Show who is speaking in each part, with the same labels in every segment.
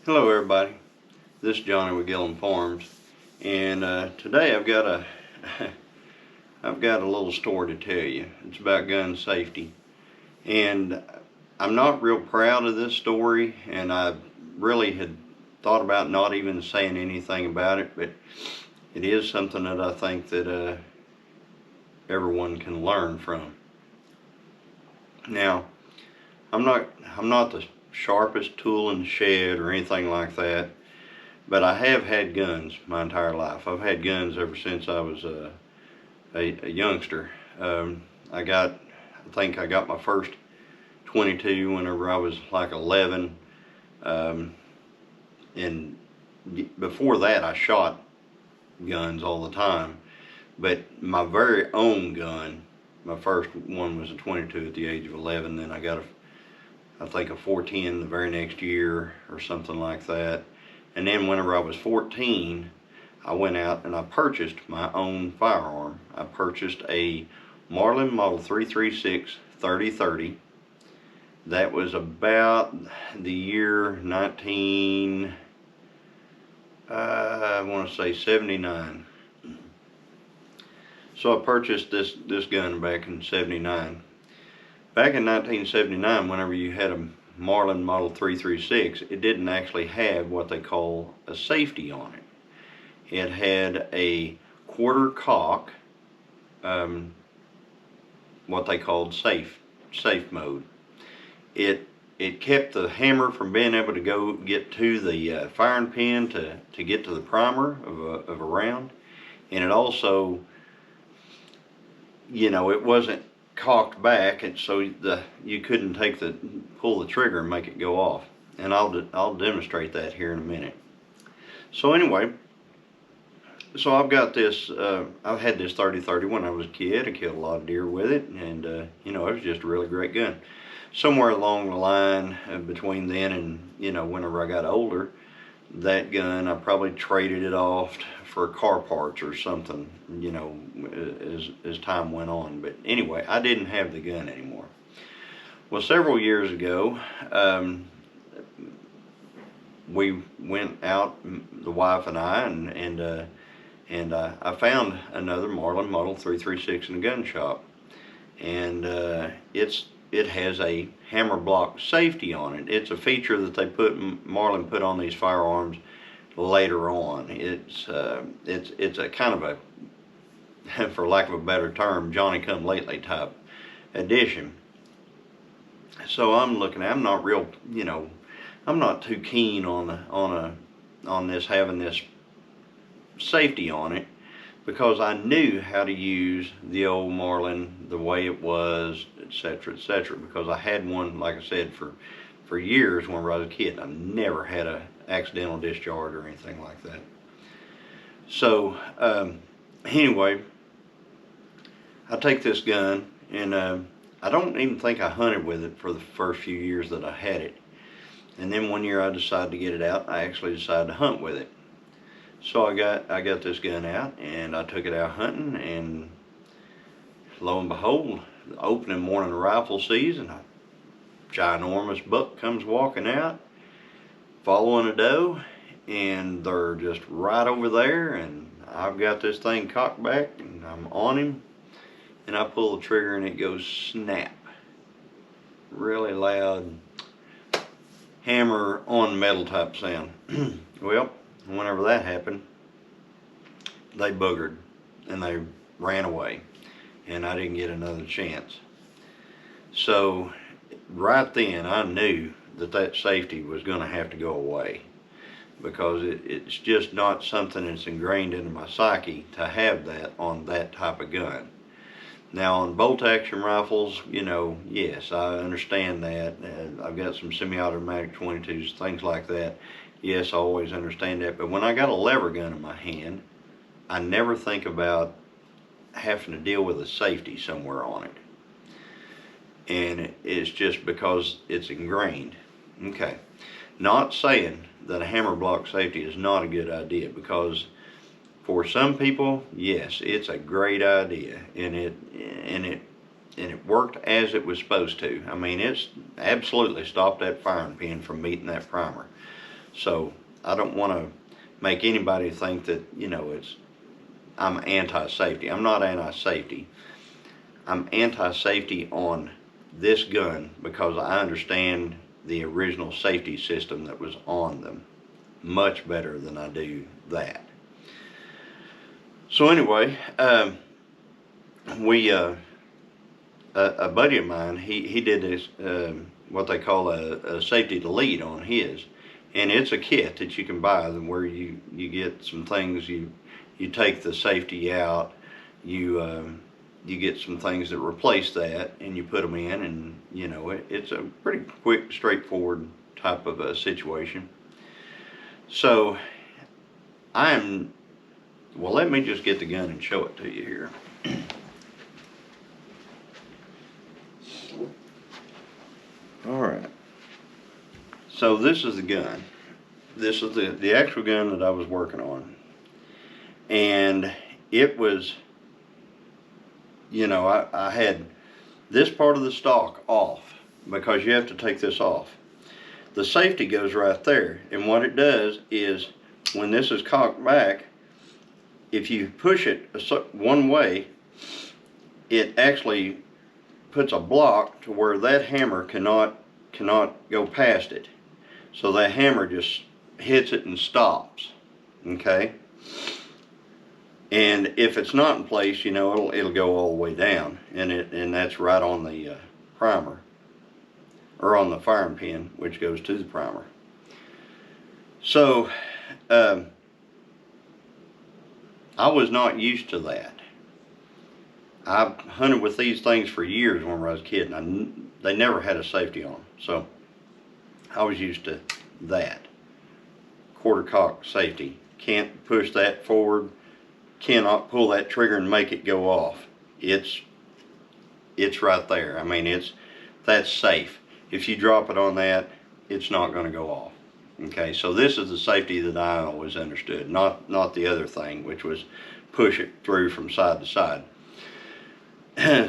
Speaker 1: Hello everybody, this is Johnny with Gillum Farms, and today I've got a I've got a little story to tell you. It's about gun safety, and I'm not real proud of this story, and I really had thought about not even saying anything about it, but it is something that I think that everyone can learn from. Now, I'm not the sharpest tool in the shed or anything like that, but I have had guns my entire life. I've had guns ever since I was a youngster. I think I got my first 22 whenever I was like 11, and before that I shot guns all the time, but my very own gun, my first one was a 22 at the age of 11. Then I got I think a 410 the very next year or something like that. And then whenever I was 14, I went out and I purchased my own firearm. I purchased a Marlin Model 336 30-30. That was about the year 19, I want to say 79. So I purchased this gun back in 79. Back in 1979, whenever you had a Marlin Model 336, it didn't actually have what they call a safety on it. It had a quarter cock, what they called safe mode. It kept the hammer from being able to go get to the firing pin to get to the primer of a round, and it also, it wasn't cocked back, and so you couldn't pull the trigger and make it go off. And I'll demonstrate that here in a minute. So anyway, so I've got this. I've had this 30-30 when I was a kid. I killed a lot of deer with it, and it was just a really great gun. Somewhere along the line between then and whenever I got older, that gun I probably traded it off for car parts or something, as time went on. But anyway, I didn't have the gun anymore. Well, several years ago, we went out, the wife and I, and I found another Marlin Model 336 in a gun shop, and it has a hammer block safety on it. It's a feature that Marlin put on these firearms later on. It's a kind of a, for lack of a better term, Johnny-come-lately type addition. So I'm looking at, I'm not real, I'm not too keen on this having this safety on it, because I knew how to use the old Marlin the way it was, etc., etc., because I had one, like I said, for years when I was a kid. I never had an accidental discharge or anything like that. So anyway, I take this gun, and I don't even think I hunted with it for the first few years that I had it. And then one year I decided to get it out. I actually decided to hunt with it. So I got this gun out, and I took it out hunting, and lo and behold, the opening morning of rifle season, a ginormous buck comes walking out, following a doe, and they're just right over there, and I've got this thing cocked back, and I'm on him, and I pull the trigger, and it goes snap. Really loud hammer on metal type sound. Well, whenever that happened, they boogered and they ran away, and I didn't get another chance. So right then I knew that safety was going to have to go away, because it's just not something that's ingrained into my psyche to have that on that type of gun. Now on bolt action rifles, yes, I understand that. I've got some semi-automatic 22s, things like that. Yes, I always understand that. But when I got a lever gun in my hand, I never think about having to deal with a safety somewhere on it. And it's just because it's ingrained. Okay. Not saying that a hammer block safety is not a good idea, because for some people, yes, it's a great idea, and it worked as it was supposed to. I mean, it's absolutely stopped that firing pin from meeting that primer. So I don't want to make anybody think that, you know, I'm anti-safety. I'm not anti-safety. I'm anti-safety on this gun because I understand the original safety system that was on them much better than I do that. So anyway, a buddy of mine, he did this, what they call a safety delete on his. And it's a kit that you can buy where you get some things, you take the safety out, you get some things that replace that, and you put them in, and you know, it's a pretty quick, straightforward type of a situation. So well, let me just get the gun and show it to you here. All right. So this is the gun. This is the actual gun that I was working on. And it was, you know, I had this part of the stock off because you have to take this off. The safety goes right there. And what it does is when this is cocked back, if you push it one way, it actually puts a block to where that hammer cannot go past it. So that hammer just hits it and stops, okay? And if it's not in place, you know, it'll go all the way down, and that's right on the primer, or on the firing pin, which goes to the primer. So I was not used to that. I've hunted with these things for years when I was a kid, and they never had a safety on them. So I was used to that. Quarter cock safety. Can't push that forward. Cannot pull that trigger and make it go off. It's right there. I mean, that's safe. If you drop it on that, it's not going to go off. Okay, so this is the safety that I always understood, not the other thing, which was push it through from side to side.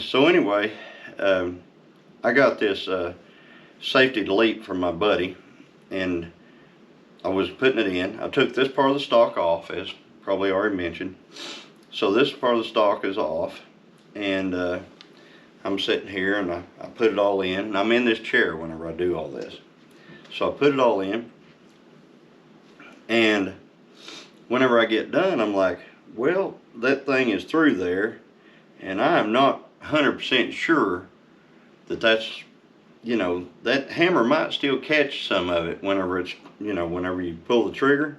Speaker 1: So anyway, I got this safety delete from my buddy, and I was putting it in. I took this part of the stock off, as probably already mentioned. So this part of the stock is off, and I'm sitting here, and I put it all in, and I'm in this chair whenever I do all this. So I put it all in, and whenever I get done, I'm like, well, that thing is through there, and I am not 100% sure that's, you know, that hammer might still catch some of it whenever it's, you know, whenever you pull the trigger.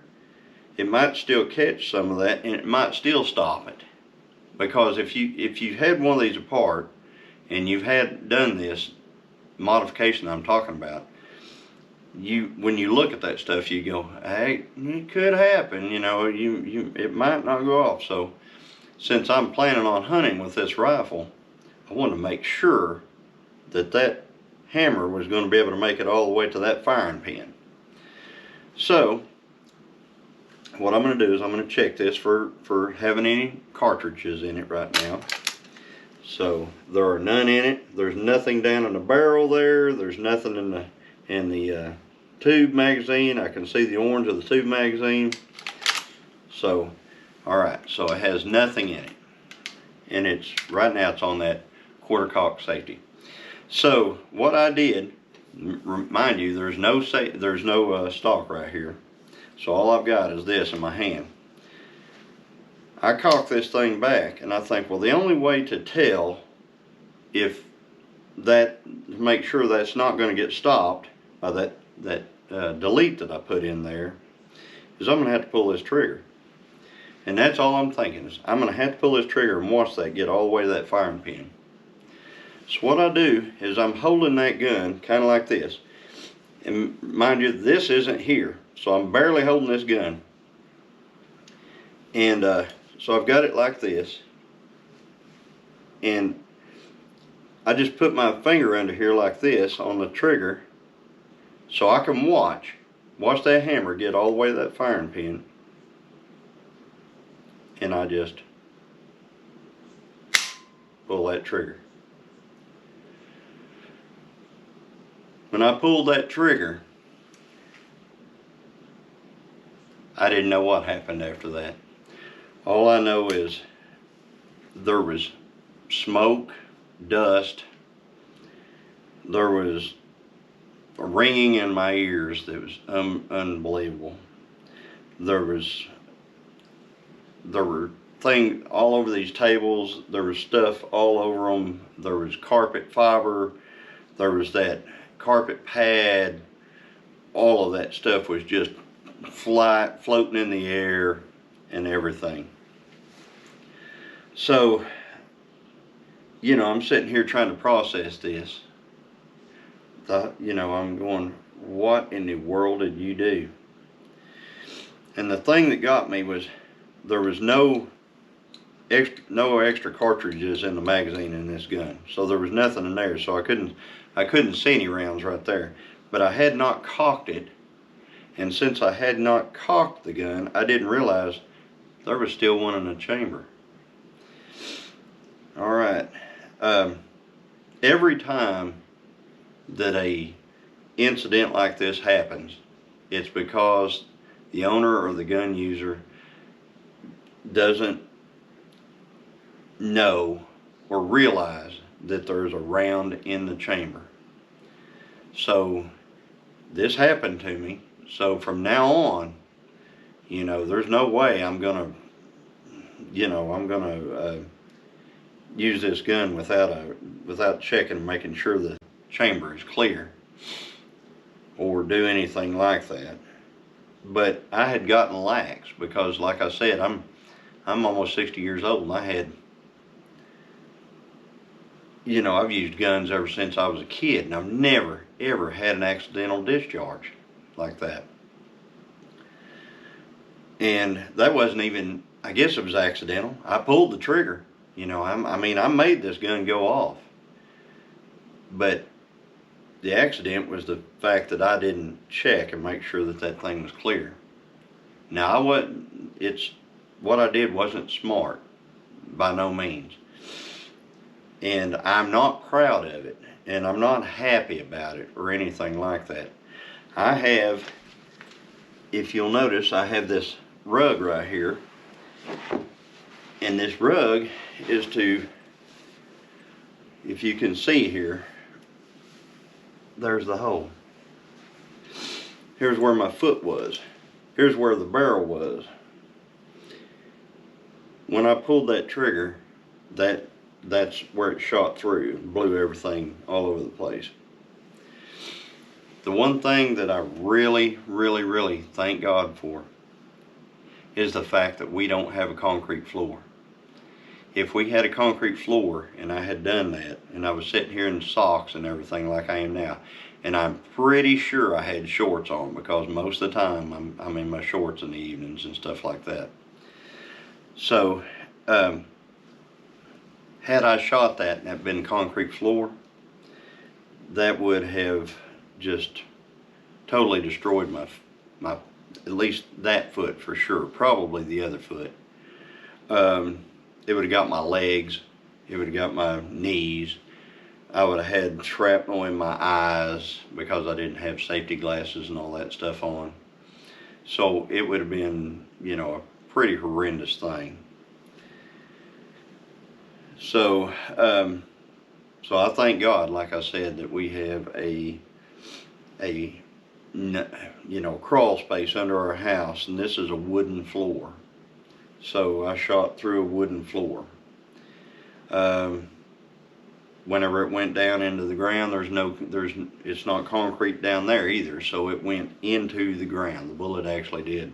Speaker 1: It might still catch some of that, and it might still stop it. Because if you had one of these apart and you've done this modification I'm talking about, when you look at that stuff, you go, hey, it could happen, you know, it might not go off. So since I'm planning on hunting with this rifle, I wanted to make sure that hammer was going to be able to make it all the way to that firing pin. So what I'm going to do is I'm going to check this for having any cartridges in it right now. So there are none in it. There's nothing down in the barrel there. There's nothing in the tube magazine. I can see the orange of the tube magazine. So alright, so it has nothing in it, and right now it's on that quarter cock safety. So what I did, remind you, there's no stock right here. So all I've got is this in my hand. I cock this thing back, and I think, well, the only way to tell if make sure that's not going to get stopped by that delete that I put in there, is I'm going to have to pull this trigger. And that's all I'm thinking, is I'm going to have to pull this trigger and watch that get all the way to that firing pin. So what I do is I'm holding that gun kind of like this. And mind you, this isn't here. So I'm barely holding this gun. And so I've got it like this. And I just put my finger under here like this on the trigger, so I can watch that hammer get all the way to that firing pin. And I just pull that trigger. When I pulled that trigger, I didn't know what happened after that. All I know is there was smoke, dust, there was a ringing in my ears that was unbelievable. There were things all over these tables. There was stuff all over them. There was carpet fiber. There was that carpet pad. All of that stuff was just floating in the air and everything. So, I'm sitting here trying to process this. I'm going, what in the world did you do? And the thing that got me was there was no extra cartridges in the magazine in this gun, so there was nothing in there. So I couldn't see any rounds right there. But I had not cocked it, and since I had not cocked the gun, I didn't realize there was still one in the chamber. All right. Every time that a incident like this happens, it's because the owner or the gun user doesn't know or realize that there's a round in the chamber. So this happened to me. So from now on, there's no way I'm gonna use this gun without checking and making sure the chamber is clear or do anything like that. But I had gotten lax because, like I said, I'm almost 60 years old, and I've used guns ever since I was a kid, and I've never ever had an accidental discharge like that. And that wasn't even, I guess it was accidental. I pulled the trigger. I made this gun go off. But the accident was the fact that I didn't check and make sure that that thing was clear. Now, what I did wasn't smart, by no means. And I'm not proud of it, and I'm not happy about it or anything like that. I have, if you'll notice, I have this rug right here. And this rug is to, if you can see here, there's the hole. Here's where my foot was. Here's where the barrel was. When I pulled that trigger, that's where it shot through, blew everything all over the place. The one thing that I really, really, really thank God for is the fact that we don't have a concrete floor. If we had a concrete floor and I had done that, and I was sitting here in socks and everything like I am now, and I'm pretty sure I had shorts on, because most of the time I'm in my shorts in the evenings and stuff like that. So, had I shot that and it been concrete floor, that would have just totally destroyed my at least that foot for sure, probably the other foot. It would have got my legs, it would have got my knees. I would have had shrapnel in my eyes because I didn't have safety glasses and all that stuff on. So it would have been, a pretty horrendous thing. So, so I thank God, like I said, that we have a crawl space under our house, and this is a wooden floor. So I shot through a wooden floor. Whenever it went down into the ground, it's not concrete down there either, so it went into the ground. The bullet actually did.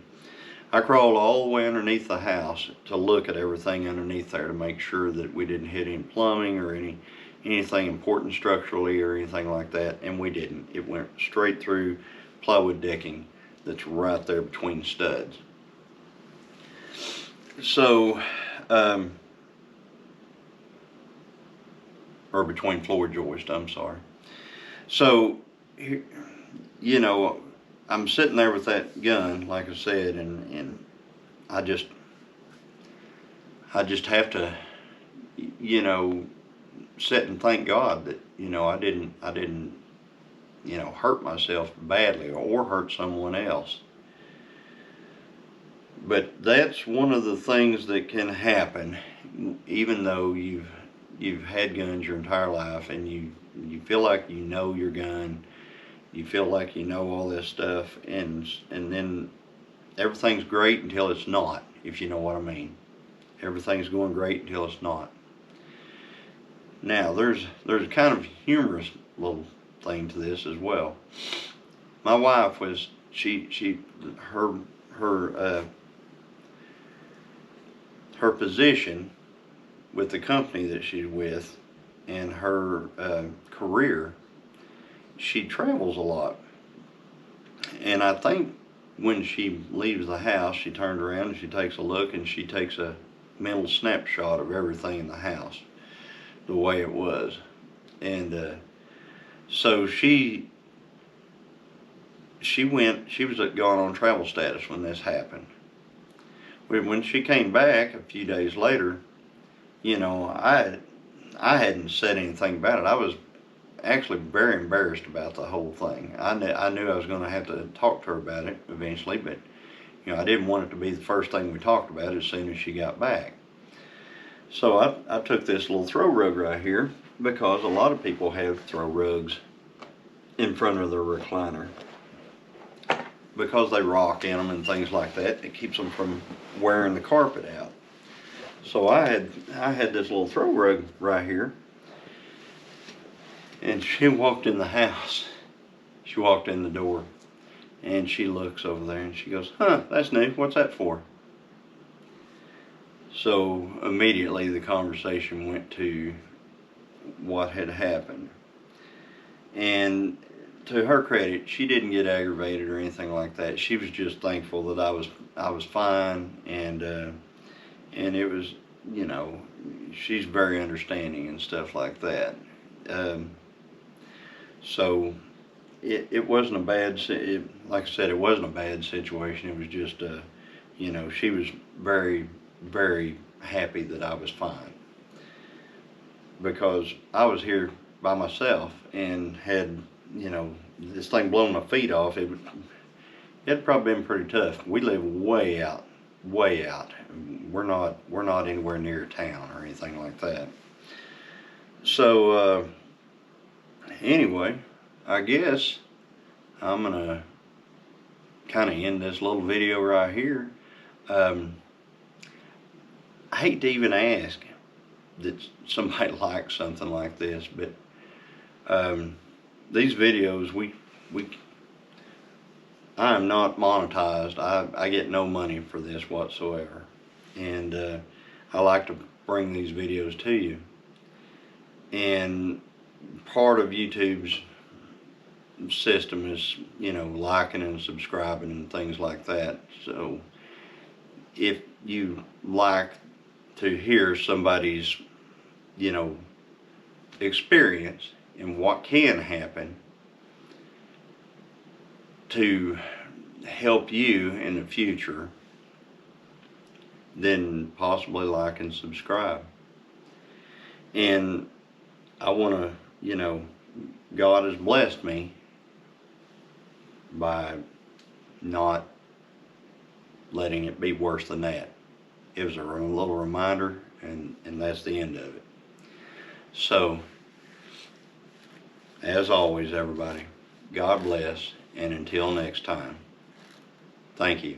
Speaker 1: I crawled all the way underneath the house to look at everything underneath there to make sure that we didn't hit any plumbing or anything important structurally or anything like that, and we didn't. It went straight through plywood decking that's right there between studs. So, or between floor joists, I'm sorry. So, I'm sitting there with that gun, like I said, and I just have to, sit and thank God that, I didn't, hurt myself badly or hurt someone else. But that's one of the things that can happen, even though you've had guns your entire life, and you feel like you know your gun, you feel like you know all this stuff, and then everything's great until it's not, if you know what I mean. Everything's going great until it's not. Now there's a kind of humorous little thing to this as well. My wife was her her her position with the company that she's with and her career, she travels a lot. And I think when she leaves the house, she turns around and she takes a look and she takes a mental snapshot of everything in the house, the way it was. And so she was gone on travel status when this happened. When she came back a few days later, you know, I hadn't said anything about it. I was actually very embarrassed about the whole thing. I knew I was going to have to talk to her about it eventually, but you know, I didn't want it to be the first thing we talked about as soon as she got back. So I took this little throw rug right here, because a lot of people have throw rugs in front of their recliner because they rock in them and things like that. It keeps them from wearing the carpet out. So I had this little throw rug right here, and she walked in the house. She walked in the door, and she looks over there and she goes, "Huh, that's new. What's that for?" So immediately the conversation went to what had happened. And to her credit, she didn't get aggravated or anything like that. She was just thankful that I was fine, and it was, you know, she's very understanding and stuff like that. So it wasn't a bad, like I said, it wasn't a bad situation. It was just, you know, she was very, very happy that I was fine, because I was here by myself and had, you know, this thing blowing my feet off. It'd probably been pretty tough. We live way out, way out. We're not anywhere near town or anything like that. So anyway, I guess I'm gonna kind of end this little video right here. I hate to even ask that somebody likes something like this, but these videos, I am not monetized. I get no money for this whatsoever, and I like to bring these videos to you. And part of YouTube's system is, you know, liking and subscribing and things like that. So if you like to hear somebody's, you know, experience and what can happen to help you in the future, then possibly like and subscribe. And I want to, you know, God has blessed me by not letting it be worse than that. It was a little reminder, and that's the end of it. So, as always, everybody, God bless, and until next time, thank you.